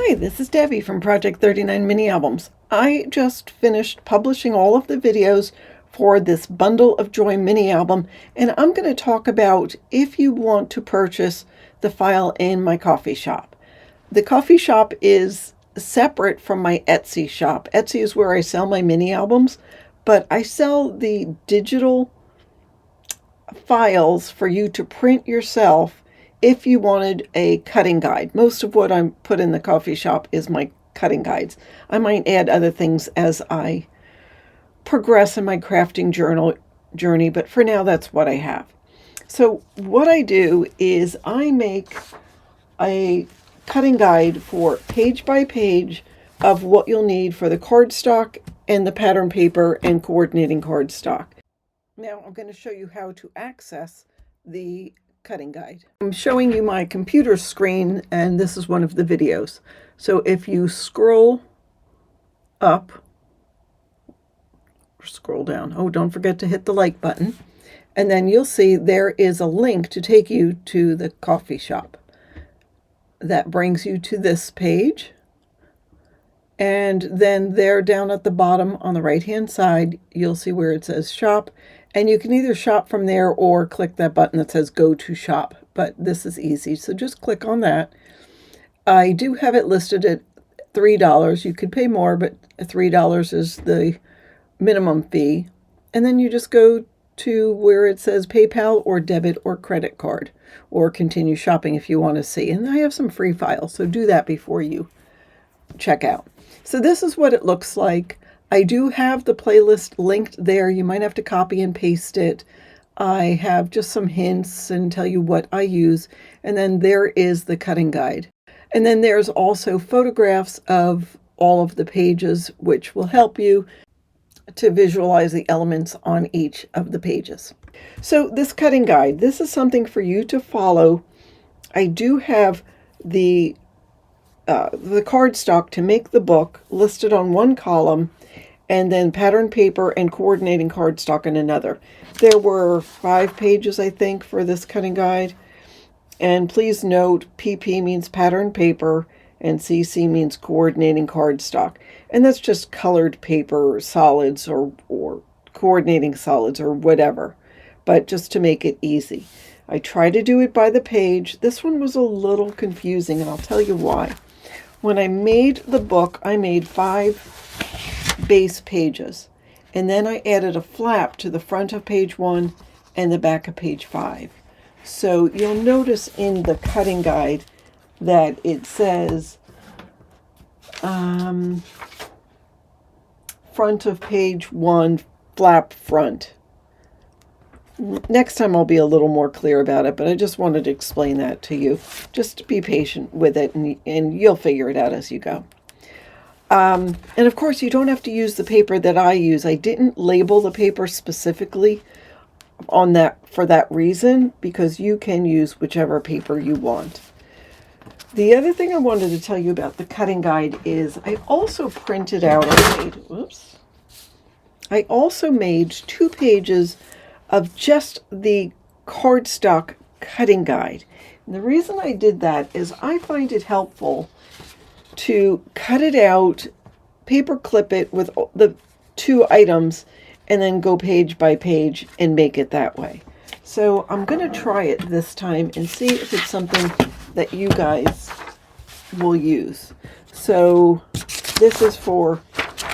Hi, this is Debbie from Project 39 Mini Albums. I just finished publishing all of the videos for this Bundle of Joy mini album, and I'm going to talk about if you want to purchase the file in my Kofi shop. The Kofi shop is separate from my Etsy shop. Etsy is where I sell my mini albums, but I sell the digital files for you to print yourself if you wanted a cutting guide. Most of what I put in the Kofi shop is my cutting guides. I might add other things as I progress in my crafting journey, but for now that's what I have. So what I do is I make a cutting guide for page by page of what you'll need for the cardstock and the pattern paper and coordinating cardstock. Now I'm going to show you how to access the cutting guide. I'm showing you my computer screen, and this is one of the videos. So if you scroll up or scroll down, oh, don't forget to hit the like button, and then you'll see there is a link to take you to the Kofi shop. That brings you to this page, and then there down at the bottom on the right hand side you'll see where it says shop, and you can either shop from there or click that button that says go to shop, but this is easy, so just click on that. I do have it listed at $3. You could pay more, but $3 is the minimum fee, and then you just go to where it says PayPal or debit or credit card, or continue shopping if you want to see. And I have some free files, so do that before you check out. So this is what it looks like. I do have the playlist linked there. You might have to copy and paste it. I have just some hints and tell you what I use. And then there is the cutting guide. And then there's also photographs of all of the pages, which will help you to visualize the elements on each of the pages. So this cutting guide, this is something for you to follow. I do have the cardstock to make the book listed on one column, and then pattern paper and coordinating cardstock in another. There were 5 pages, I think, for this cutting guide. And please note, PP means pattern paper and CC means coordinating cardstock. And that's just colored paper, solids, or coordinating solids, or whatever. But just to make it easy. I try to do it by the page. This one was a little confusing, and I'll tell you why. When I made the book, I made 5 base pages, and then I added a flap to the front of page 1 and the back of page 5. So you'll notice in the cutting guide that it says front of page 1, flap front. Next time I'll be a little more clear about it, but I just wanted to explain that to you. Just be patient with it, and you'll figure it out as you go. And of course, you don't have to use the paper that I use. I didn't label the paper specifically on that for that reason, because you can use whichever paper you want. The other thing I wanted to tell you about the cutting guide is I also printed out, I also made 2 pages of just the cardstock cutting guide. And the reason I did that is I find it helpful to cut it out, paper clip it with the 2 items, and then go page by page and make it that way. So I'm going to try it this time and see if it's something that you guys will use. So this is for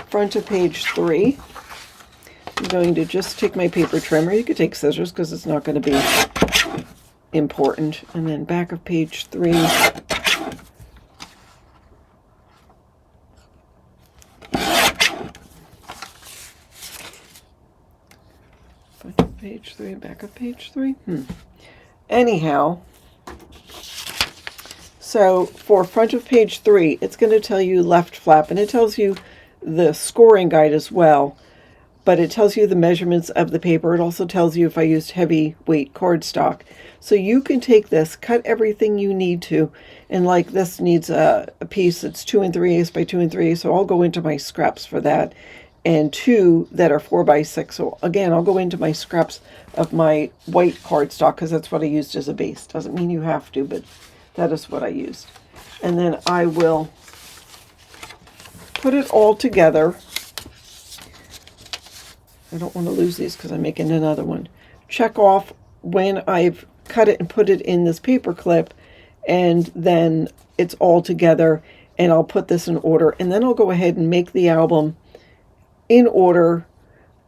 front of page 3. I'm going to just take my paper trimmer. You could take scissors because it's not going to be important. And then back of page 3. Page 3, back of page 3. Anyhow, so for front of page 3, it's going to tell you left flap, and it tells you the scoring guide as well, but it tells you the measurements of the paper. It also tells you if I used heavy weight cardstock. So you can take this, cut everything you need to, and like this needs a piece that's 2 3/8 by 2 3/8, so I'll go into my scraps for that. And 2 that are 4 by 6. So again, I'll go into my scraps of my white cardstock because that's what I used as a base. Doesn't mean you have to, but that is what I used. And then I will put it all together. I don't want to lose these because I'm making another one. Check off when I've cut it and put it in this paper clip, and then it's all together, and I'll put this in order, and then I'll go ahead and make the album in order.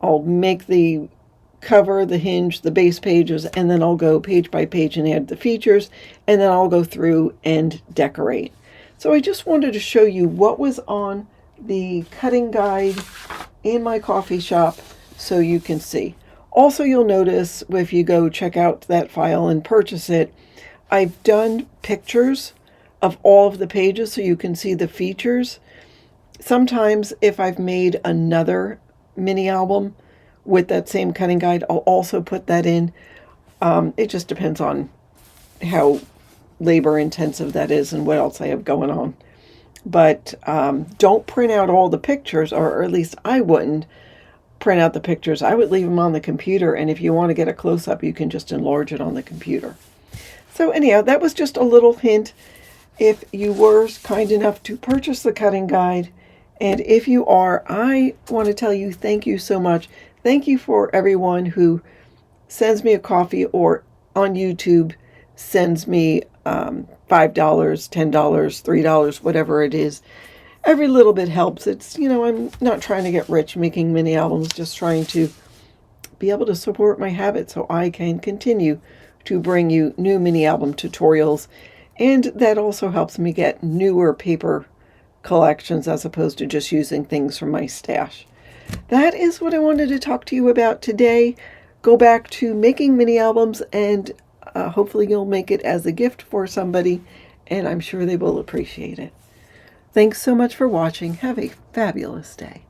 I'll make the cover, the hinge, the base pages, and then I'll go page by page and add the features, and then I'll go through and decorate. So I just wanted to show you what was on the cutting guide in my coffee shop so you can see. Also, you'll notice if you go check out that file and purchase it, I've done pictures of all of the pages so you can see the features. Sometimes if I've made another mini album with that same cutting guide, I'll also put that in. It just depends on how labor intensive that is and what else I have going on. But don't print out all the pictures, or at least I wouldn't print out the pictures. I would leave them on the computer, and if you want to get a close-up, you can just enlarge it on the computer. So anyhow, that was just a little hint. If you were kind enough to purchase the cutting guide, and if you are, I want to tell you thank you so much. Thank you for everyone who sends me a coffee, or on YouTube sends me $5, $10, $3, whatever it is. Every little bit helps. It's, I'm not trying to get rich making mini albums, just trying to be able to support my habit so I can continue to bring you new mini album tutorials. And that also helps me get newer paper collections as opposed to just using things from my stash. That is what I wanted to talk to you about today. Go back to making mini albums, and hopefully you'll make it as a gift for somebody, and I'm sure they will appreciate it. Thanks so much for watching. Have a fabulous day.